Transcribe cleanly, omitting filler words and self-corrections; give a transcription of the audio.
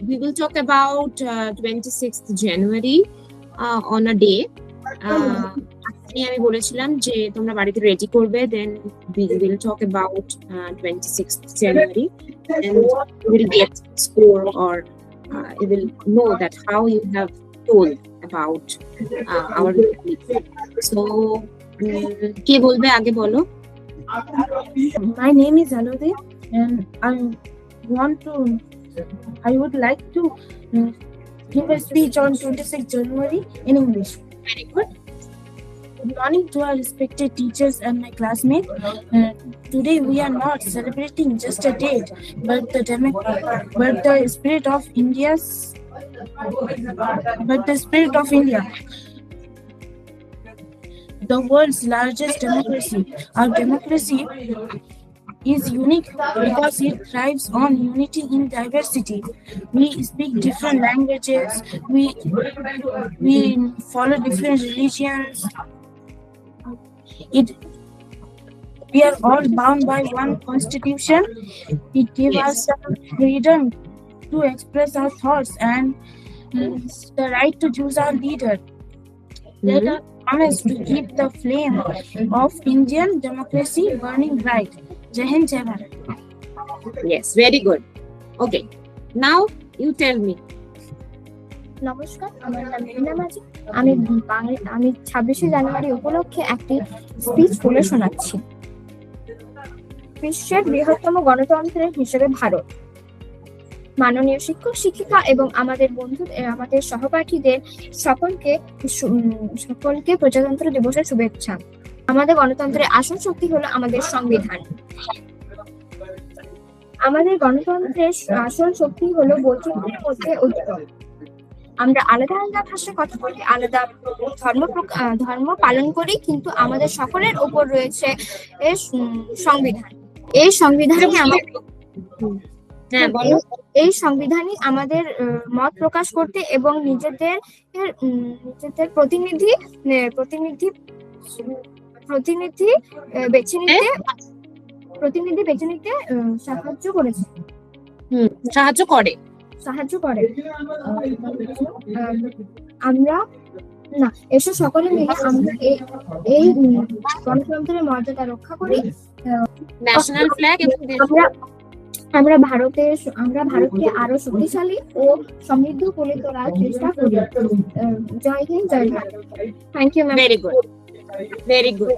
We will talk about 26th January on a day. আমি বলেছিলাম যে তোমরা বাড়িতে রেডি করবে, then we will talk about 26th January and you will get score or you will know that how you have told about our republic. So কে বলবে আগে বলো? My name is Alodi and I would like to give a speech on 26th January in English. Very good. Good morning to our respected teachers and my classmates. Today we are not celebrating just a date, but the spirit of India. The world's largest democracy. Our democracy is unique because it thrives on unity in diversity. We speak different languages, we follow different religions. We are all bound by one constitution. It gives us the freedom to express our thoughts and the right to choose our leader. Let us promise to keep the flame of Indian democracy burning bright. Jai Hind, Jai Bharat. Yes, very good. Okay, now you tell me. নমস্কার, আমার নাম রিনা মাঝি। আমি 26শে জানুয়ারি উপলক্ষে একটি speech বলে শোনাচ্ছি। বিশ্বের বৃহত্তম গণতন্ত্রের হিসেবে ভারত, মাননীয় শিক্ষক শিক্ষিকা এবং আমাদের আমাদের সহপাঠীদের সকলকে প্রজাতন্ত্র দিবসের শুভেচ্ছা। আমাদের গণতন্ত্রের আসল শক্তি হলো আমাদের সংবিধান। আমাদের গণতন্ত্রের আসল শক্তি হলো বৈচিত্র্যের মধ্যে ঐক্য। আমরা আলাদা আলাদা ভাষায় কথা বলি, আলাদা ধর্ম পালন করি, কিন্তু আমাদের সকলের উপর রয়েছে সংবিধান। এই সংবিধানই আমাদের মত প্রকাশ করতে এবং নিজেদের প্রতিনিধি বেছে নিতে সাহায্য করে। এসব সকলে মিলে আমরা এই গণতন্ত্রের মর্যাদা রক্ষা করি। ন্যাশনাল ফ্ল্যাগ এবং আমরা ভারতকে আরো শক্তিশালী ও সমৃদ্ধ করে তোলার চেষ্টা করি। Jai Hind, Jai Bharat. Thank you ma'am. Very good.